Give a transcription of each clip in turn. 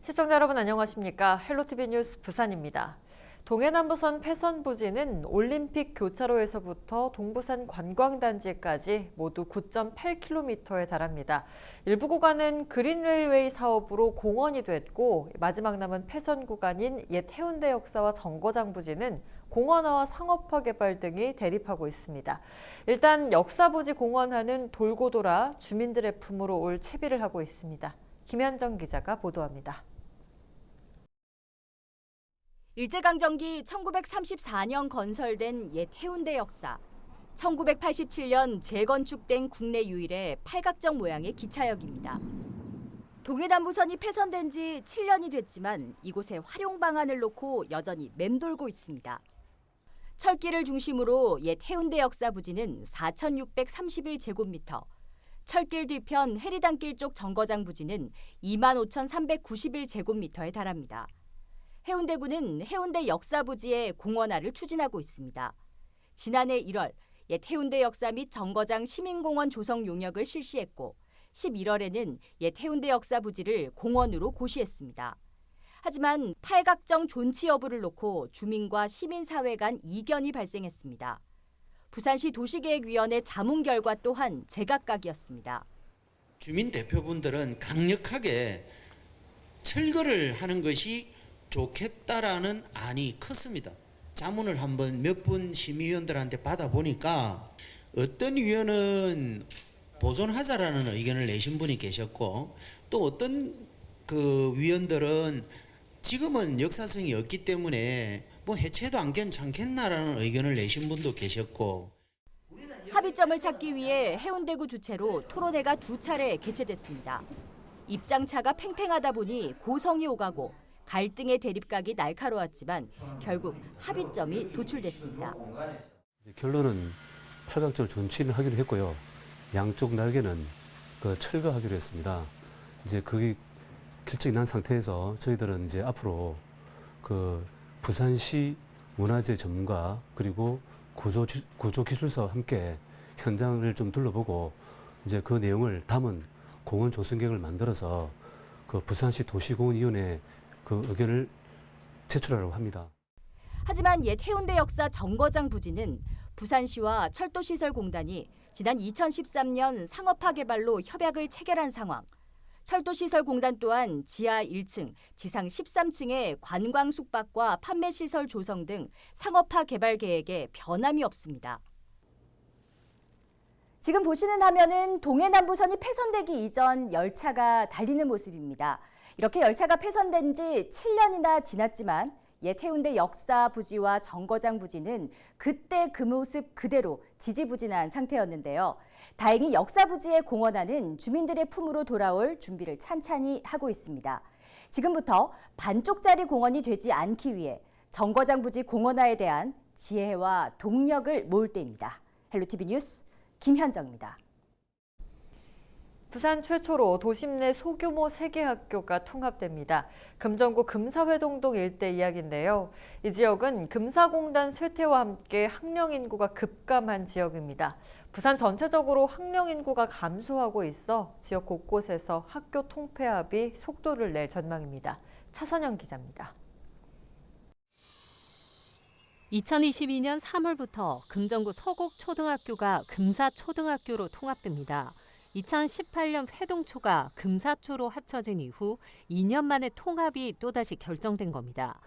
시청자 여러분 안녕하십니까? 헬로티비 뉴스 부산입니다. 동해남부선 폐선 부지는 올림픽 교차로에서부터 동부산 관광단지까지 모두 9.8km에 달합니다. 일부 구간은 그린레일웨이 사업으로 공원이 됐고 마지막 남은 폐선 구간인 옛 해운대 역사와 정거장 부지는 공원화와 상업화 개발 등이 대립하고 있습니다. 일단 역사 부지 공원화는 돌고 돌아 주민들의 품으로 올 채비를 하고 있습니다. 김현정 기자가 보도합니다. 일제강점기 1934년 건설된 옛 해운대 역사. 1987년 재건축된 국내 유일의 팔각정 모양의 기차역입니다. 동해남부선이 폐선된 지 7년이 됐지만 이곳에 활용 방안을 놓고 여전히 맴돌고 있습니다. 철길을 중심으로 옛 해운대 역사 부지는 4,631제곱미터, 철길 뒤편 해리단길 쪽 정거장 부지는 25,391제곱미터에 달합니다. 해운대구는 해운대 역사부지의 공원화를 추진하고 있습니다. 지난해 1월 옛 해운대 역사 및 정거장 시민공원 조성 용역을 실시했고 11월에는 옛 해운대 역사부지를 공원으로 고시했습니다. 하지만 팔각정 존치 여부를 놓고 주민과 시민사회 간 이견이 발생했습니다. 부산시 도시계획위원회 자문 결과 또한 제각각이었습니다. 주민 대표분들은 강력하게 철거를 하는 것이 좋겠다라는 안이 컸습니다. 자문을 한번 몇 분 심의위원들한테 받아보니까 어떤 위원은 보존하자라는 의견을 내신 분이 계셨고 또 어떤 그 위원들은 지금은 역사성이 없기 때문에 뭐 해체도 안 괜찮겠나라는 의견을 내신 분도 계셨고 합의점을 찾기 위해 해운대구 주최로 토론회가 2차례 개최됐습니다. 입장차가 팽팽하다 보니 고성이 오가고 갈등의 대립각이 날카로웠지만 결국 합의점이 도출됐습니다. 결론은 팔각정을 존치를 하기로 했고요. 양쪽 날개는 철거하기로 했습니다. 이제 그게 결정이 난 상태에서 저희들은 이제 앞으로 부산시 문화재 전문가 그리고 구조기술사와 함께 현장을 좀 둘러보고 이제 그 내용을 담은 공원 조성 계획을 만들어서 부산시 도시공원위원회 의견을 제출하려고 합니다. 하지만 옛 해운대 역사 정거장 부지는 부산시와 철도시설공단이 지난 2013년 상업화 개발로 협약을 체결한 상황. 철도시설공단 또한 지하 1층, 지상 13층의 관광 숙박과 판매시설 조성 등 상업화 개발 계획에 변함이 없습니다. 지금 보시는 화면은 동해남부선이 폐선되기 이전 열차가 달리는 모습입니다. 이렇게 열차가 폐선된 지 7년이나 지났지만 옛 해운대 역사 부지와 정거장 부지는 그때 그 모습 그대로 지지부진한 상태였는데요. 다행히 역사 부지의 공원화는 주민들의 품으로 돌아올 준비를 찬찬히 하고 있습니다. 지금부터 반쪽짜리 공원이 되지 않기 위해 정거장 부지 공원화에 대한 지혜와 동력을 모을 때입니다. 헬로티비 뉴스 김현정입니다. 부산 최초로 도심 내 소규모 3개 학교가 통합됩니다. 금정구 금사회동동 일대 이야기인데요. 이 지역은 금사공단 쇠퇴와 함께 학령 인구가 급감한 지역입니다. 부산 전체적으로 학령 인구가 감소하고 있어 지역 곳곳에서 학교 통폐합이 속도를 낼 전망입니다. 차선영 기자입니다. 2022년 3월부터 금정구 서곡초등학교가 금사초등학교로 통합됩니다. 2018년 회동초가 금사초로 합쳐진 이후 2년 만에 통합이 또다시 결정된 겁니다.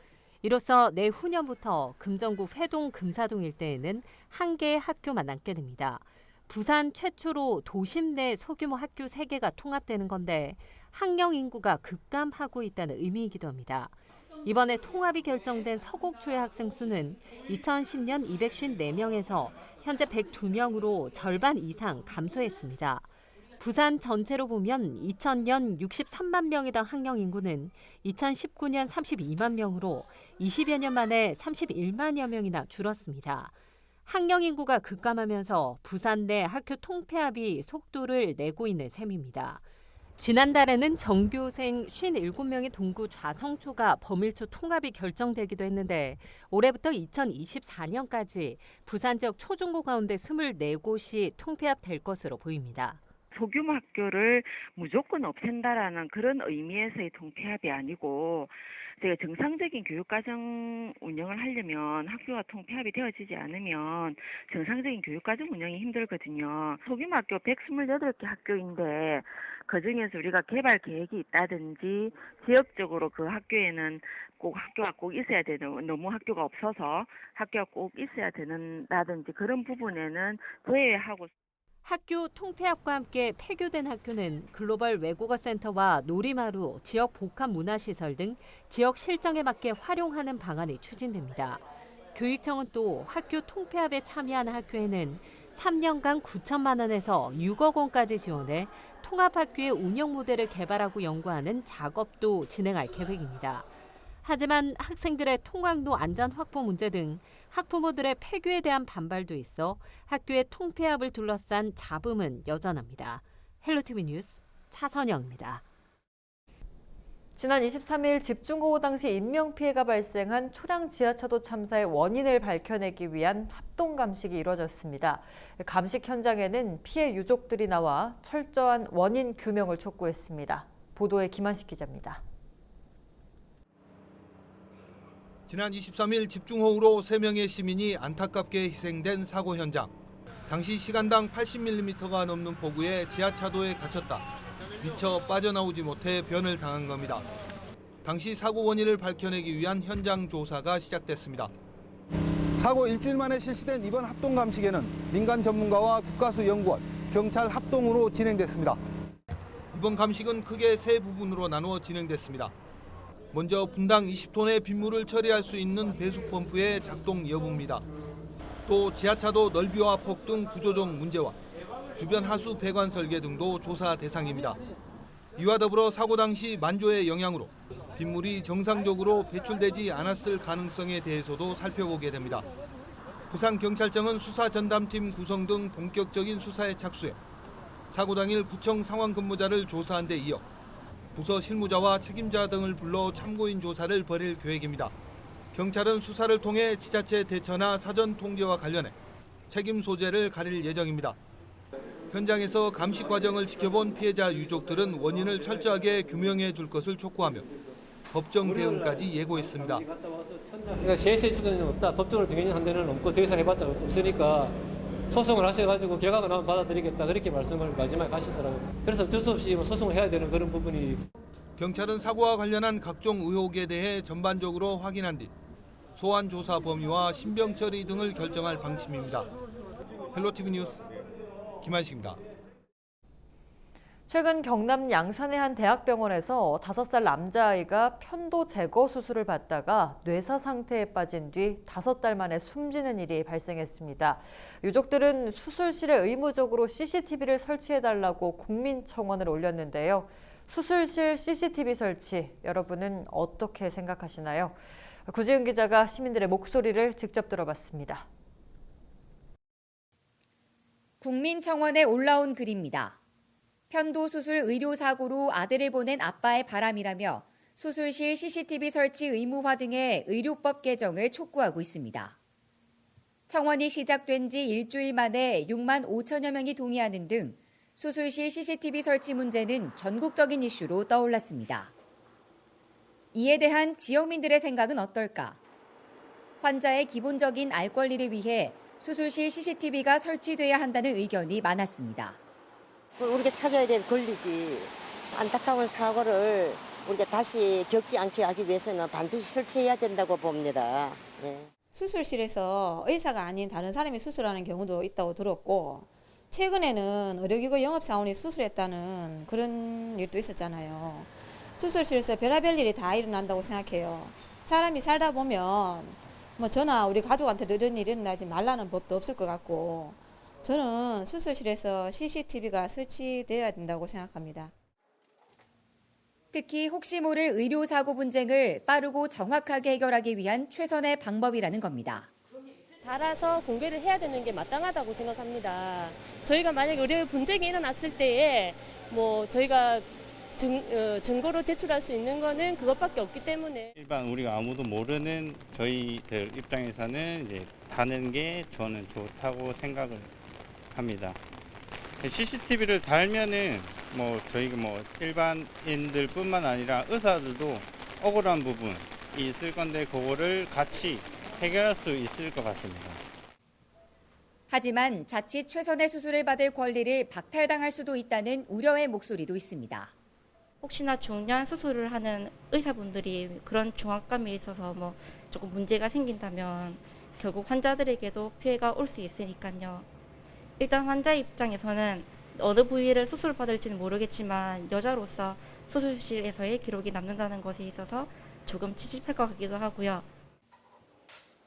이로써 내후년부터 금정구 회동 금사동 일대에는 1개의 학교만 남게 됩니다. 부산 최초로 도심 내 소규모 학교 3개가 통합되는 건데 학령 인구가 급감하고 있다는 의미이기도 합니다. 이번에 통합이 결정된 서곡초의 학생 수는 2010년 254명에서 현재 102명으로 절반 이상 감소했습니다. 부산 전체로 보면 2000년 63만 명이던 학령 인구는 2019년 32만 명으로 20여 년 만에 31만여 명이나 줄었습니다. 학령 인구가 급감하면서 부산 내 학교 통폐합이 속도를 내고 있는 셈입니다. 지난달에는 전교생 57명의 동구 좌성초가 범일초 통합이 결정되기도 했는데 올해부터 2024년까지 부산 지역 초중고 가운데 24곳이 통폐합될 것으로 보입니다. 소규모 학교를 무조건 없앤다라는 그런 의미에서의 통폐합이 아니고 저희가 정상적인 교육과정 운영을 하려면 학교가 통폐합이 되어지지 않으면 정상적인 교육과정 운영이 힘들거든요. 소규모 학교 128개 학교인데 그중에서 우리가 개발 계획이 있다든지 지역적으로 그 학교에는 꼭 학교가 꼭 있어야 되는, 너무 학교가 없어서 학교가 꼭 있어야 되는다든지 그런 부분에는 제외하고. 학교 통폐합과 함께 폐교된 학교는 글로벌 외국어 센터와 놀이마루, 지역 복합 문화시설 등 지역 실정에 맞게 활용하는 방안이 추진됩니다. 교육청은 또 학교 통폐합에 참여한 학교에는 3년간 9천만 원에서 6억 원까지 지원해 통합학교의 운영 모델을 개발하고 연구하는 작업도 진행할 계획입니다. 하지만 학생들의 통학로 안전 확보 문제 등 학부모들의 폐교에 대한 반발도 있어 학교의 통폐합을 둘러싼 잡음은 여전합니다. 헬로티비 뉴스 차선영입니다. 지난 23일 집중호우 당시 인명피해가 발생한 초량 지하차도 참사의 원인을 밝혀내기 위한 합동감식이 이뤄졌습니다. 감식 현장에는 피해 유족들이 나와 철저한 원인 규명을 촉구했습니다. 보도에 김한식 기자입니다. 지난 23일 집중호우로 3명의 시민이 안타깝게 희생된 사고 현장. 당시 시간당 80mm가 넘는 폭우에 지하차도에 갇혔다. 미처 빠져나오지 못해 변을 당한 겁니다. 당시 사고 원인을 밝혀내기 위한 현장 조사가 시작됐습니다. 사고 일주일 만에 실시된 이번 합동감식에는 민간 전문가와 국가수연구원, 경찰 합동으로 진행됐습니다. 이번 감식은 크게 세 부분으로 나누어 진행됐습니다. 먼저 분당 20톤의 빗물을 처리할 수 있는 배수펌프의 작동 여부입니다. 또 지하차도 넓이와 폭 등 구조적 문제와 주변 하수 배관 설계 등도 조사 대상입니다. 이와 더불어 사고 당시 만조의 영향으로 빗물이 정상적으로 배출되지 않았을 가능성에 대해서도 살펴보게 됩니다. 부산경찰청은 수사 전담팀 구성 등 본격적인 수사에 착수해 사고 당일 구청 상황 근무자를 조사한 데 이어 부서 실무자와 책임자 등을 불러 참고인 조사를 벌일 계획입니다. 경찰은 수사를 통해 지자체 대처나 사전 통제와 관련해 책임 소재를 가릴 예정입니다. 현장에서 감식 과정을 지켜본 피해자 유족들은 원인을 철저하게 규명해 줄 것을 촉구하며 법정 대응까지 예고했습니다. 그러니까 제시할 수는 없다. 법적으로 정해진 데는 없고 더 이상 해봤자 없으니까 소송을 하셔가지고 결과가 나오면 받아들이겠다. 그렇게 말씀을 마지막에 하시더라고요. 그래서 어쩔 수 없이 소송을 해야 되는 그런 부분이. 경찰은 사고와 관련한 각종 의혹에 대해 전반적으로 확인한 뒤 소환 조사 범위와 신병 처리 등을 결정할 방침입니다. 헬로티비 뉴스 김한식입니다. 최근 경남 양산의 한 대학병원에서 5살 남자아이가 편도 제거 수술을 받다가 뇌사 상태에 빠진 뒤 5달 만에 숨지는 일이 발생했습니다. 유족들은 수술실에 의무적으로 CCTV를 설치해달라고 국민청원을 올렸는데요. 수술실 CCTV 설치, 여러분은 어떻게 생각하시나요? 구지은 기자가 시민들의 목소리를 직접 들어봤습니다. 국민청원에 올라온 글입니다. 편도수술 의료사고로 아들을 보낸 아빠의 바람이라며 수술실 CCTV 설치 의무화 등의 의료법 개정을 촉구하고 있습니다. 청원이 시작된 지 일주일 만에 6만 5천여 명이 동의하는 등 수술실 CCTV 설치 문제는 전국적인 이슈로 떠올랐습니다. 이에 대한 지역민들의 생각은 어떨까? 환자의 기본적인 알 권리를 위해 수술실 CCTV가 설치돼야 한다는 의견이 많았습니다. 우리가 찾아야 될 권리지. 안타까운 사고를 우리가 다시 겪지 않게 하기 위해서는 반드시 설치해야 된다고 봅니다. 네. 수술실에서 의사가 아닌 다른 사람이 수술하는 경우도 있다고 들었고 최근에는 의료기구 영업사원이 수술했다는 그런 일도 있었잖아요. 수술실에서 별의별 일이 다 일어난다고 생각해요. 사람이 살다 보면 뭐 저나 우리 가족한테도 이런 일이 일어나지 말라는 법도 없을 것 같고 저는 수술실에서 CCTV가 설치되어야 된다고 생각합니다. 특히 혹시 모를 의료사고 분쟁을 빠르고 정확하게 해결하기 위한 최선의 방법이라는 겁니다. 달아서 공개를 해야 되는 게 마땅하다고 생각합니다. 저희가 만약에 의료 분쟁이 일어났을 때에 뭐 저희가 증거로 제출할 수 있는 거는 그것밖에 없기 때문에 일반 우리가 아무도 모르는 저희들 입장에서는 이제 다는 게 저는 좋다고 생각을 합니다. CCTV를 달면은 뭐 저희가 뭐 일반인들뿐만 아니라 의사들도 억울한 부분이 있을 건데 그거를 같이 해결할 수 있을 것 같습니다. 하지만 자칫 최선의 수술을 받을 권리를 박탈당할 수도 있다는 우려의 목소리도 있습니다. 혹시나 중요한 수술을 하는 의사분들이 그런 중압감에 있어서 뭐 조금 문제가 생긴다면 결국 환자들에게도 피해가 올 수 있으니까요. 일단 환자 입장에서는 어느 부위를 수술받을지는 모르겠지만 여자로서 수술실에서의 기록이 남는다는 것에 있어서 조금 찝찝할 것 같기도 하고요.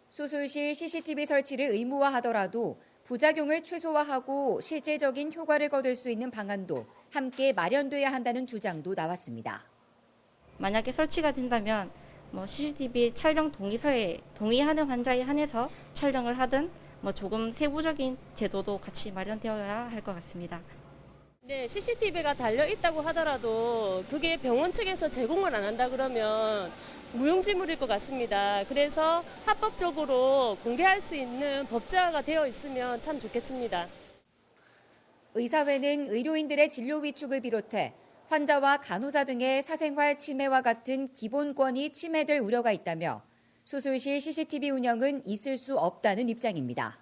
수술실 CCTV 설치를 의무화하더라도 부작용을 최소화하고 실제적인 효과를 거둘 수 있는 방안도 함께 마련돼야 한다는 주장도 나왔습니다. 만약에 설치가 된다면 뭐 CCTV 촬영 동의서에 동의하는 환자에 한해서 촬영을 하든 뭐 조금 세부적인 제도도 같이 마련되어야 할 것 같습니다. 네, CCTV가 달려 있다고 하더라도 그게 병원 측에서 제공을 안 한다 그러면 무용지물일 것 같습니다. 그래서 합법적으로 공개할 수 있는 법제화가 되어 있으면 참 좋겠습니다. 의사회는 의료인들의 진료 위축을 비롯해 환자와 간호사 등의 사생활 침해와 같은 기본권이 침해될 우려가 있다며 수술실 CCTV 운영은 있을 수 없다는 입장입니다.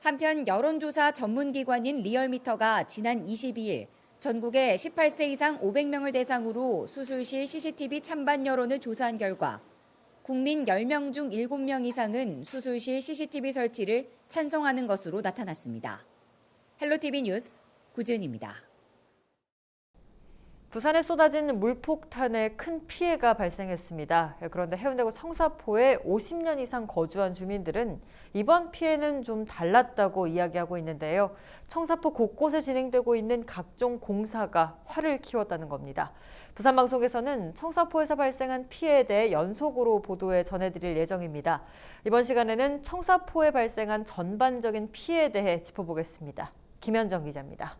한편 여론조사 전문기관인 리얼미터가 지난 22일 전국의 18세 이상 500명을 대상으로 수술실 CCTV 찬반 여론을 조사한 결과 국민 10명 중 7명 이상은 수술실 CCTV 설치를 찬성하는 것으로 나타났습니다. 헬로티비 뉴스 구지은입니다. 부산에 쏟아진 물폭탄에 큰 피해가 발생했습니다. 그런데 해운대구 청사포에 50년 이상 거주한 주민들은 이번 피해는 좀 달랐다고 이야기하고 있는데요. 청사포 곳곳에 진행되고 있는 각종 공사가 화를 키웠다는 겁니다. 부산방송에서는 청사포에서 발생한 피해에 대해 연속으로 보도해 전해드릴 예정입니다. 이번 시간에는 청사포에 발생한 전반적인 피해에 대해 짚어보겠습니다. 김현정 기자입니다.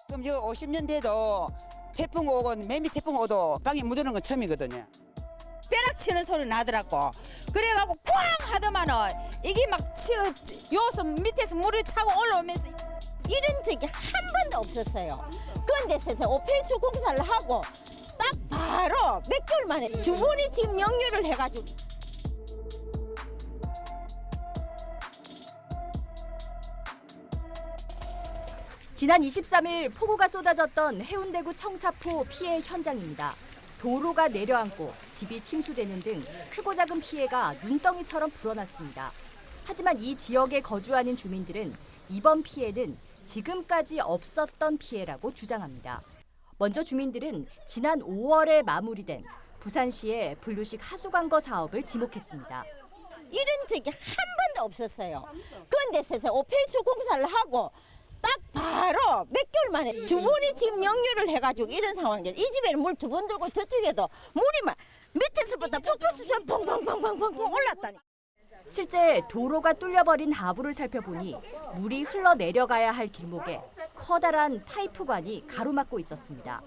그럼 요 50년 돼도 태풍 오고 매미 태풍 오도 방에 묻어는 건 처음이거든요. 벼락 치는 소리 나더라고. 그래가고 쾅 하더만은 이게 막 요서 밑에서 물이 차고 올라오면서 이런 적이 한 번도 없었어요. 그런데 세상 오펜스 공사를 하고 딱 바로 몇 개월 만에 두 번이 지금 역류를 해가지고 지난 23일 폭우가 쏟아졌던 해운대구 청사포 피해 현장입니다. 도로가 내려앉고 집이 침수되는 등 크고 작은 피해가 눈덩이처럼 불어났습니다. 하지만 이 지역에 거주하는 주민들은 이번 피해는 지금까지 없었던 피해라고 주장합니다. 먼저 주민들은 지난 5월에 마무리된 부산시의 분류식 하수관거 사업을 지목했습니다. 이런 적이 한 번도 없었어요. 그런데 세상 오펜스 공사를 하고 딱 바로 몇 개월 만에 두 번이 지금 역류를 해가지고 이런 상황이에요. 이 집에는 물 두 번 들고 저쪽에도 물이 막 밑에서부터 폭포수가 펑펑펑펑펑 올랐다니. 실제 도로가 뚫려버린 하부를 살펴보니 물이 흘러내려가야 할 길목에 커다란 파이프관이 가로막고 있었습니다.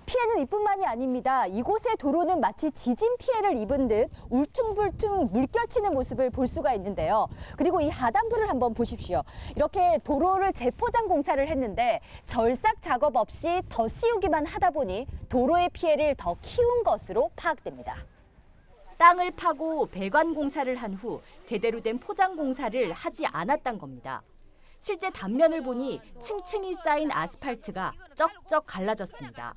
피해는 이뿐만이 아닙니다. 이곳의 도로는 마치 지진 피해를 입은 듯 울퉁불퉁 물결치는 모습을 볼 수가 있는데요. 그리고 이 하단부를 한번 보십시오. 이렇게 도로를 재포장 공사를 했는데 절삭 작업 없이 더 씌우기만 하다 보니 도로의 피해를 더 키운 것으로 파악됩니다. 땅을 파고 배관 공사를 한 후 제대로 된 포장 공사를 하지 않았던 겁니다. 실제 단면을 보니 층층이 쌓인 아스팔트가 쩍쩍 갈라졌습니다.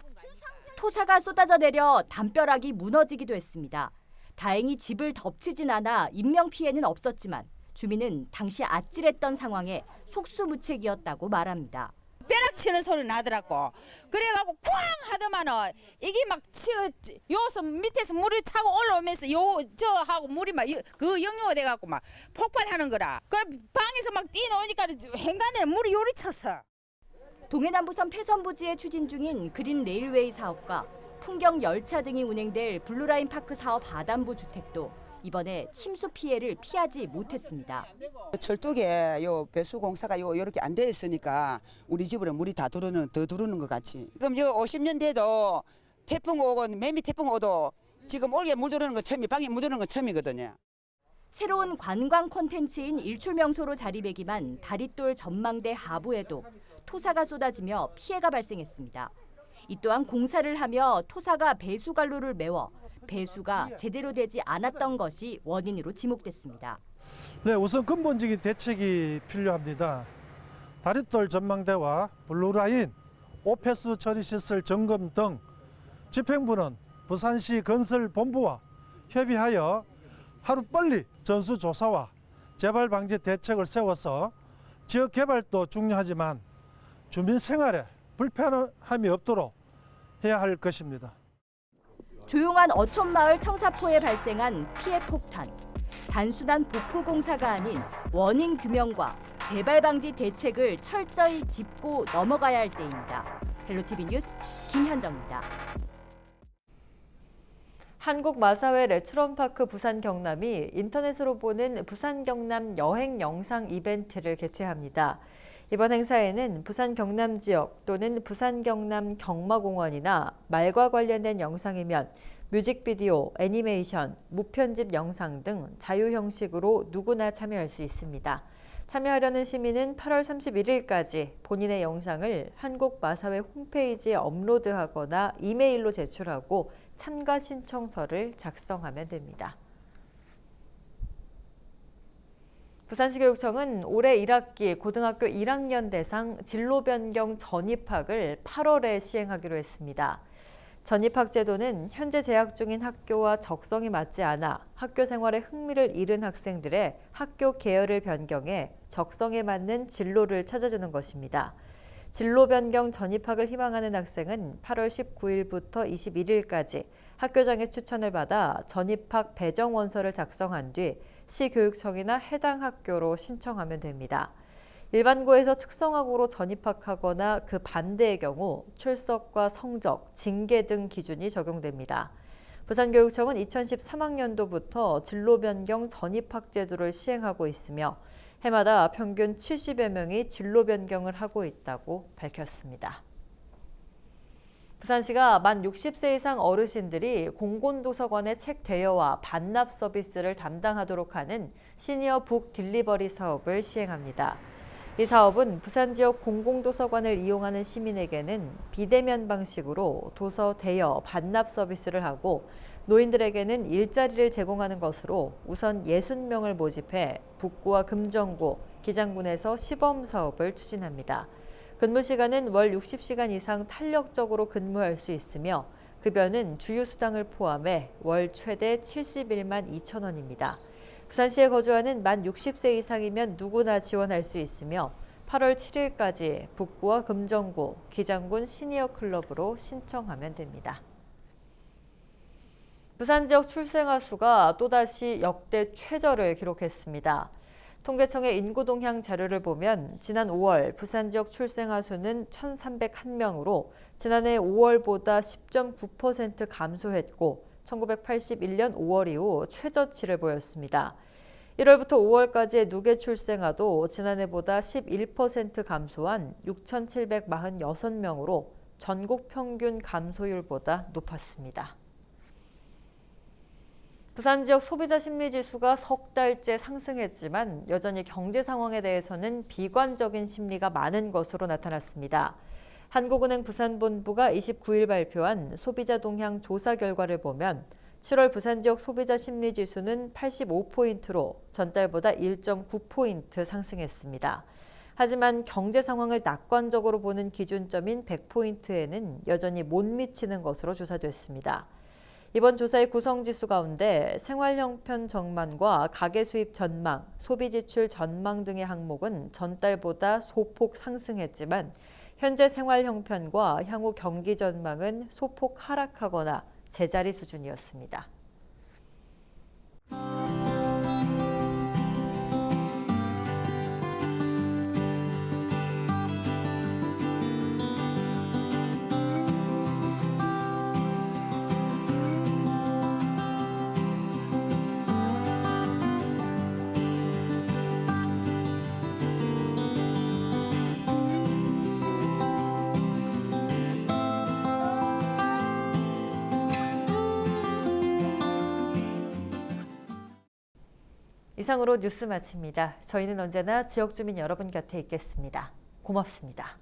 토사가 쏟아져 내려 담벼락이 무너지기도 했습니다. 다행히 집을 덮치진 않아 인명피해는 없었지만 주민은 당시 아찔했던 상황에 속수무책이었다고 말합니다. 벼락 치는 소리 나더라고. 그래가고 쾅 하더만은 이게 막 요서 밑에서 물이 차고 올라오면서 저 하고 물이 막 그 역류가 돼갖고 막 폭발하는 거라. 그 방에서 막 뛰어나오니까 행간에 물이 요리 쳤어. 동해남부선 폐선부지에 추진 중인 그린 레일웨이 사업과 풍경 열차 등이 운행될 블루라인 파크 사업 하단부 주택도 이번에 침수 피해를 피하지 못했습니다. 철도에 요 배수 공사가 요렇게 안 돼 있으니까 우리 집으로 물이 더 들어오는 것 같이. 그럼 요 50년 돼도 태풍 오고 매미 태풍 오도 지금 올게 물 들어오는 건 처음이 방에 물 들어오는 건 처음이거든요. 새로운 관광 콘텐츠인 일출 명소로 자리매김한 다리돌 전망대 하부에도 토사가 쏟아지며 피해가 발생했습니다. 이 또한 공사를 하며 토사가 배수관로를 메워 배수가 제대로 되지 않았던 것이 원인으로 지목됐습니다. 네, 우선 근본적인 대책이 필요합니다. 다리돌 전망대와 블루라인, 오폐수 처리시설 점검 등 집행부는 부산시 건설본부와 협의하여 하루빨리 전수조사와 재발 방지 대책을 세워서 지역 개발도 중요하지만 주민 생활에 불편함이 없도록 해야 할 것입니다. 조용한 어촌마을 청사포에 발생한 피해 폭탄. 단순한 복구 공사가 아닌 원인 규명과 재발 방지 대책을 철저히 짚고 넘어가야 할 때입니다. 헬로티비 뉴스 김현정입니다. 한국마사회 레츠런파크 부산 경남이 인터넷으로 보는 부산 경남 여행 영상 이벤트를 개최합니다. 이번 행사에는 부산 경남 지역 또는 부산 경남 경마공원이나 말과 관련된 영상이면 뮤직비디오, 애니메이션, 무편집 영상 등 자유 형식으로 누구나 참여할 수 있습니다. 참여하려는 시민은 8월 31일까지 본인의 영상을 한국마사회 홈페이지에 업로드하거나 이메일로 제출하고 참가 신청서를 작성하면 됩니다. 부산시교육청은 올해 1학기 고등학교 1학년 대상 진로 변경 전입학을 8월에 시행하기로 했습니다. 전입학 제도는 현재 재학 중인 학교와 적성이 맞지 않아 학교 생활에 흥미를 잃은 학생들의 학교 계열을 변경해 적성에 맞는 진로를 찾아주는 것입니다. 진로 변경 전입학을 희망하는 학생은 8월 19일부터 21일까지 학교장의 추천을 받아 전입학 배정 원서를 작성한 뒤 시교육청이나 해당 학교로 신청하면 됩니다. 일반고에서 특성화고로 전입학하거나 그 반대의 경우 출석과 성적, 징계 등 기준이 적용됩니다. 부산교육청은 2013학년도부터 진로 변경 전입학 제도를 시행하고 있으며 해마다 평균 70여 명이 진로 변경을 하고 있다고 밝혔습니다. 부산시가 만 60세 이상 어르신들이 공공도서관의 책 대여와 반납 서비스를 담당하도록 하는 시니어 북 딜리버리 사업을 시행합니다. 이 사업은 부산 지역 공공도서관을 이용하는 시민에게는 비대면 방식으로 도서 대여, 반납 서비스를 하고 노인들에게는 일자리를 제공하는 것으로 우선 60명을 모집해 북구와 금정구, 기장군에서 시범 사업을 추진합니다. 근무 시간은 월 60시간 이상 탄력적으로 근무할 수 있으며 급여는 주휴수당을 포함해 월 최대 71만 2천 원입니다. 부산시에 거주하는 만 60세 이상이면 누구나 지원할 수 있으며 8월 7일까지 북구와 금정구, 기장군 시니어 클럽으로 신청하면 됩니다. 부산 지역 출생아 수가 또다시 역대 최저를 기록했습니다. 통계청의 인구 동향 자료를 보면 지난 5월 부산 지역 출생아 수는 1,301명으로 지난해 5월보다 10.9% 감소했고 1981년 5월 이후 최저치를 보였습니다. 1월부터 5월까지의 누계 출생아도 지난해보다 11% 감소한 6,746명으로 전국 평균 감소율보다 높았습니다. 부산 지역 소비자 심리지수가 석 달째 상승했지만 여전히 경제 상황에 대해서는 비관적인 심리가 많은 것으로 나타났습니다. 한국은행 부산본부가 29일 발표한 소비자 동향 조사 결과를 보면 7월 부산 지역 소비자 심리지수는 85포인트로 전달보다 1.9포인트 상승했습니다. 하지만 경제 상황을 낙관적으로 보는 기준점인 100포인트에는 여전히 못 미치는 것으로 조사됐습니다. 이번 조사의 구성지수 가운데 생활 형편 전망과 가계 수입 전망, 소비 지출 전망 등의 항목은 전달보다 소폭 상승했지만 현재 생활 형편과 향후 경기 전망은 소폭 하락하거나 제자리 수준이었습니다. 이상으로 뉴스 마칩니다. 저희는 언제나 지역 주민 여러분 곁에 있겠습니다. 고맙습니다.